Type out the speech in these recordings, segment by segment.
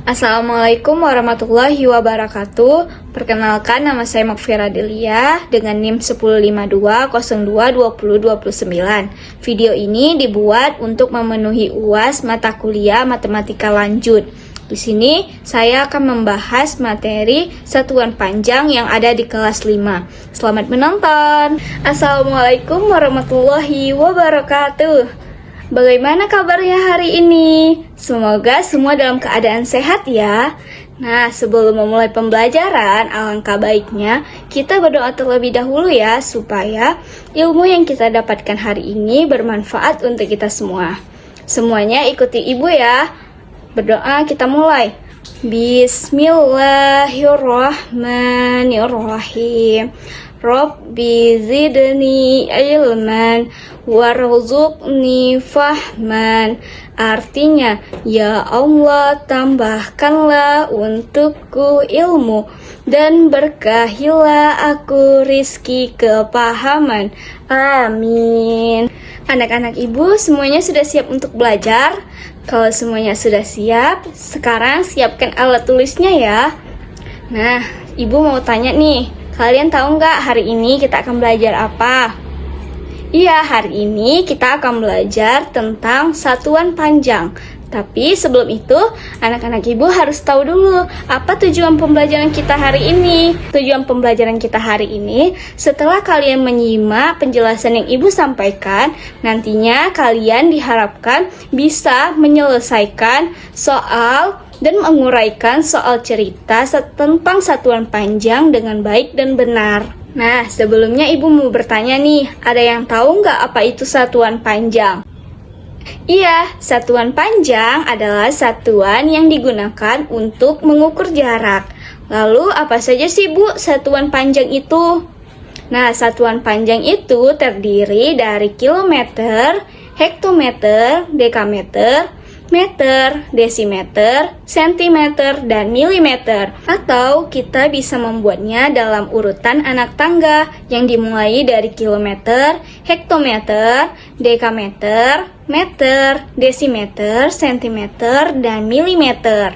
Assalamualaikum warahmatullahi wabarakatuh. Perkenalkan, nama saya Makfira Delia dengan NIM 1052022029. Video ini dibuat untuk memenuhi UAS mata kuliah matematika lanjut. Di sini saya akan membahas materi satuan panjang yang ada di kelas 5. Selamat menonton. Assalamualaikum warahmatullahi wabarakatuh. Bagaimana kabarnya hari ini? Semoga semua dalam keadaan sehat ya. Nah, sebelum memulai pembelajaran, alangkah baiknya kita berdoa terlebih dahulu ya, supaya ilmu yang kita dapatkan hari ini bermanfaat untuk kita semua. Semuanya ikuti ibu ya. Berdoa, kita mulai. Bismillahirrahmanirrahim. Rabbi zidni ilman warzuqni fahman. Artinya, ya Allah, tambahkanlah untukku ilmu dan berkahilah aku rizki kepahaman. Amin. Anak-anak ibu semuanya sudah siap untuk belajar? Kalau semuanya sudah siap, sekarang siapkan alat tulisnya ya. Nah, ibu mau tanya nih, kalian tahu nggak hari ini kita akan belajar apa? Iya, hari ini kita akan belajar tentang satuan panjang. Tapi sebelum itu, anak-anak ibu harus tahu dulu apa tujuan pembelajaran kita hari ini. Tujuan pembelajaran kita hari ini, setelah kalian menyimak penjelasan yang ibu sampaikan, nantinya kalian diharapkan bisa menyelesaikan soal dan menguraikan soal cerita tentang satuan panjang dengan baik dan benar. Nah, sebelumnya ibu mau bertanya nih, ada yang tahu nggak apa itu satuan panjang? Iya, satuan panjang adalah satuan yang digunakan untuk mengukur jarak. Lalu apa saja sih Bu satuan panjang itu? Nah, satuan panjang itu terdiri dari kilometer, hektometer, dekameter, meter, desimeter, sentimeter, dan milimeter. Atau kita bisa membuatnya dalam urutan anak tangga yang dimulai dari kilometer, hektometer, dekameter, meter, desimeter, sentimeter, dan milimeter.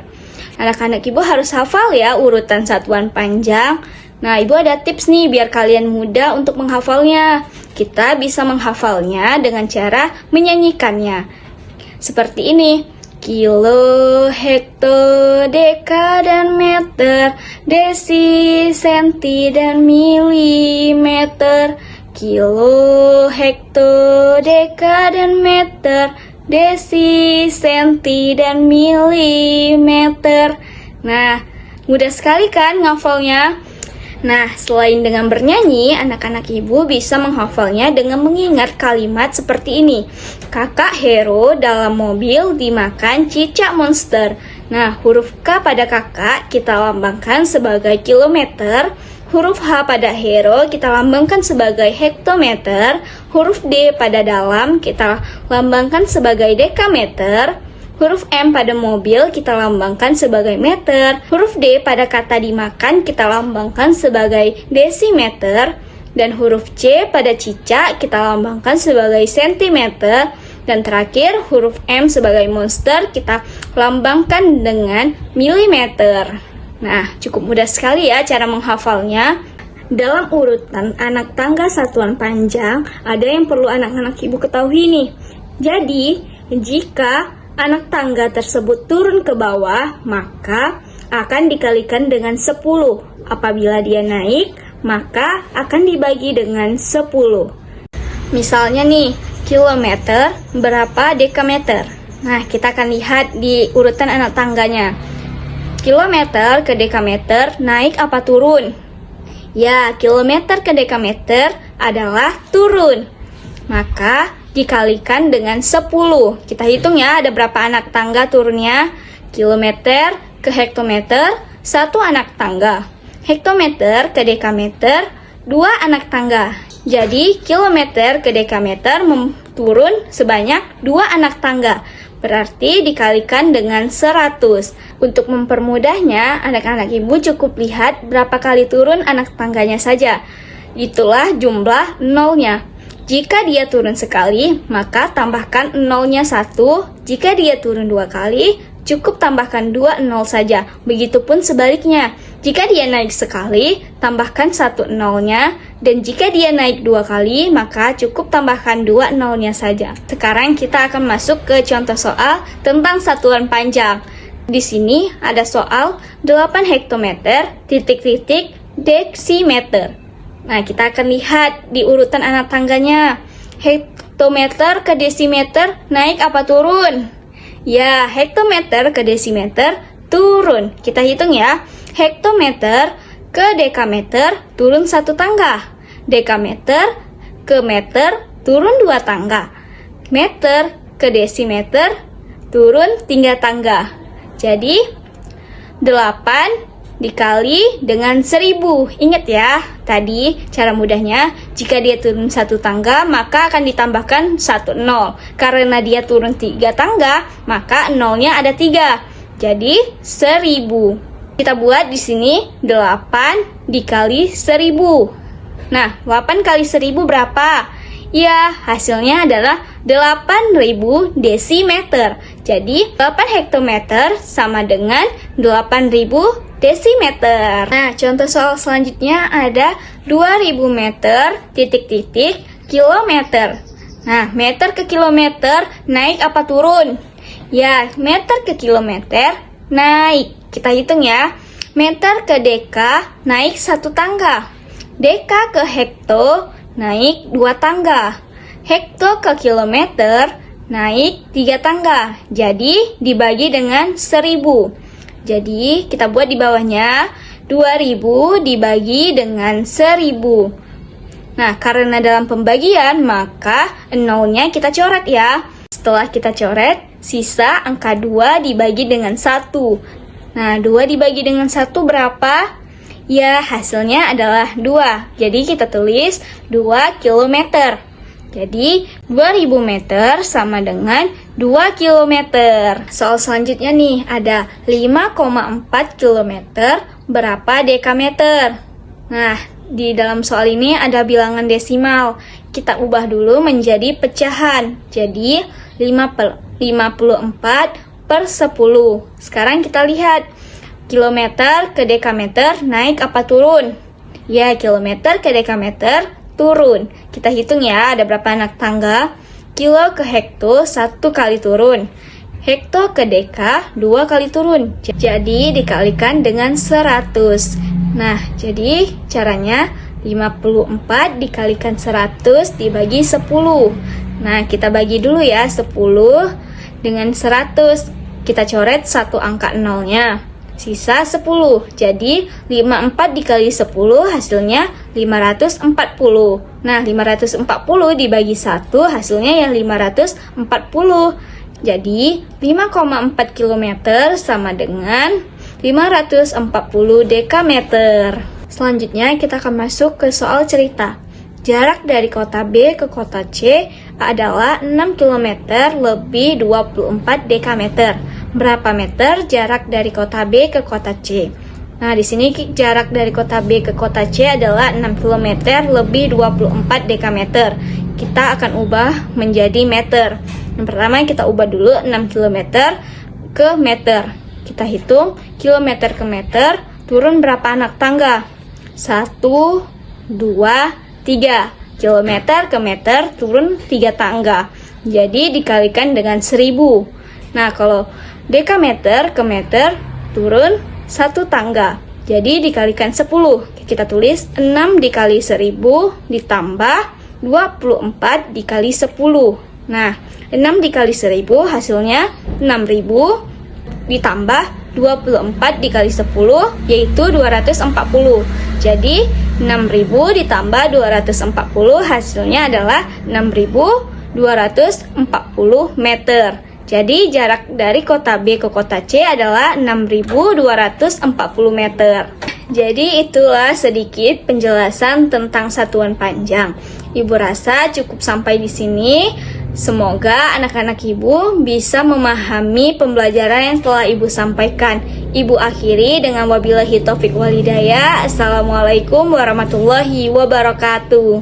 Anak-anak ibu harus hafal ya urutan satuan panjang. Nah, ibu ada tips nih biar kalian mudah untuk menghafalnya. Kita bisa menghafalnya dengan cara menyanyikannya. Seperti ini, kilo, hekto, deka, dan meter, desi, senti, dan milimeter. Kilo, hekto, deka, dan meter, desi, senti, dan milimeter. Nah, mudah sekali kan ngafalnya? Nah, selain dengan bernyanyi, anak-anak ibu bisa menghafalnya dengan mengingat kalimat seperti ini. Kakak Hero dalam mobil dimakan cicak monster. Nah, huruf K pada kakak kita lambangkan sebagai kilometer, huruf H pada Hero kita lambangkan sebagai hektometer, huruf D pada dalam kita lambangkan sebagai dekameter, huruf M pada mobil kita lambangkan sebagai meter, huruf D pada kata dimakan kita lambangkan sebagai desimeter, dan huruf C pada cicak kita lambangkan sebagai sentimeter, dan terakhir huruf M sebagai monster kita lambangkan dengan milimeter. Nah, cukup mudah sekali ya cara menghafalnya. Dalam urutan anak tangga satuan panjang, ada yang perlu anak-anak ibu ketahui nih. Jadi, jika anak tangga tersebut turun ke bawah, maka akan dikalikan dengan 10. Apabila dia naik, maka akan dibagi dengan 10. Misalnya nih, kilometer berapa dekameter? Nah, kita akan lihat di urutan anak tangganya. Kilometer ke dekameter naik apa turun? Ya, kilometer ke dekameter adalah turun. Maka dikalikan dengan 10. Kita hitung ya, ada berapa anak tangga turunnya. Kilometer ke hektometer, 1 anak tangga. Hektometer ke dekameter, 2 anak tangga. Jadi, kilometer ke dekameter turun sebanyak 2 anak tangga. Berarti dikalikan dengan 100. Untuk mempermudahnya, anak-anak ibu cukup lihat berapa kali turun anak tangganya saja. Itulah jumlah nolnya. Jika dia turun sekali, maka tambahkan nolnya 1. Jika dia turun 2 kali, cukup tambahkan 2 nol saja. Begitupun sebaliknya, jika dia naik sekali, tambahkan 1 nolnya, dan jika dia naik 2 kali, maka cukup tambahkan 2 nolnya saja. Sekarang kita akan masuk ke contoh soal tentang satuan panjang. Di sini ada soal 8 hektometer, titik-titik, deksimeter. Nah, kita akan lihat di urutan anak tangganya. Hektometer ke desimeter naik apa turun? Ya, hektometer ke desimeter turun. Kita hitung ya. Hektometer ke dekameter turun 1 tangga. Dekameter ke meter turun 2 tangga. Meter ke desimeter turun 3 tangga. Jadi 8 dikali dengan 1000. Ingat ya, tadi cara mudahnya, jika dia turun 1 tangga, maka akan ditambahkan 1 nol. Karena dia turun 3 tangga, maka nolnya ada 3. Jadi 1000. Kita buat di sini 8 dikali 1000. Nah, 8 kali 1000 berapa? Ya, hasilnya adalah 8000 desimeter. Jadi 8 hektometer sama dengan 8000 desimeter. Nah, contoh soal selanjutnya ada 2000 meter, titik-titik, kilometer. Nah, meter ke kilometer naik apa turun? Ya, meter ke kilometer naik. Kita hitung ya. Meter ke deka naik 1 tangga. Deka ke hekto naik 2 tangga. Hekto ke kilometer naik 3 tangga. Jadi dibagi dengan 1000. Jadi kita buat di bawahnya 2000 dibagi dengan 1000. Nah, karena dalam pembagian maka nolnya kita coret ya. Setelah kita coret, sisa angka 2 dibagi dengan 1. Nah, 2 dibagi dengan 1 berapa? Ya, hasilnya adalah 2. Jadi kita tulis 2 kilometer. Jadi 2000 meter sama dengan 2 kilometer. Soal selanjutnya nih, ada 5,4 kilometer berapa dekameter? Nah, di dalam soal ini ada bilangan desimal. Kita ubah dulu menjadi pecahan. Jadi 54 per 10. Sekarang kita lihat, kilometer ke dekameter naik apa turun? Ya, kilometer ke dekameter turun. Kita hitung ya, ada berapa anak tangga. Kilo ke hekto 1 kali turun. Hekto ke deka 2 kali turun. Jadi dikalikan dengan 100. Nah, jadi caranya 54 dikalikan 100 dibagi 10. Nah, kita bagi dulu ya, 10 dengan 100. Kita coret 1 angka nolnya. Sisa 10. Jadi 54 dikali 10 hasilnya 540. Nah, 540 dibagi 1 hasilnya ya 540. Jadi 5,4 km sama dengan 540 dekameter. Selanjutnya kita akan masuk ke soal cerita. Jarak dari kota B ke kota C adalah 6 km lebih 24 dekameter. Berapa meter jarak dari kota B ke kota C? Nah, di sini jarak dari kota B ke kota C adalah 6 km lebih 24 dekameter. Kita akan ubah menjadi meter. Yang pertama kita ubah dulu 6 km ke meter. Kita hitung kilometer ke meter, turun berapa anak tangga? 1, 2, 3. Kilometer ke meter turun 3 tangga. Jadi dikalikan dengan 1000. Nah, kalau dekameter ke meter turun 1 tangga. Jadi dikalikan 10. Kita tulis 6 dikali 1000 ditambah 24 dikali 10. Nah, 6 dikali 1000 hasilnya 6000 ditambah 24 dikali 10 yaitu 240. Jadi 6000 ditambah 240 hasilnya adalah 6240 meter. Jadi jarak dari kota B ke kota C adalah 6240 meter. Jadi itulah sedikit penjelasan tentang satuan panjang. Ibu rasa cukup sampai di sini. Semoga anak-anak ibu bisa memahami pembelajaran yang telah ibu sampaikan. Ibu akhiri dengan wabillahi taufik wal hidayah. Assalamualaikum warahmatullahi wabarakatuh.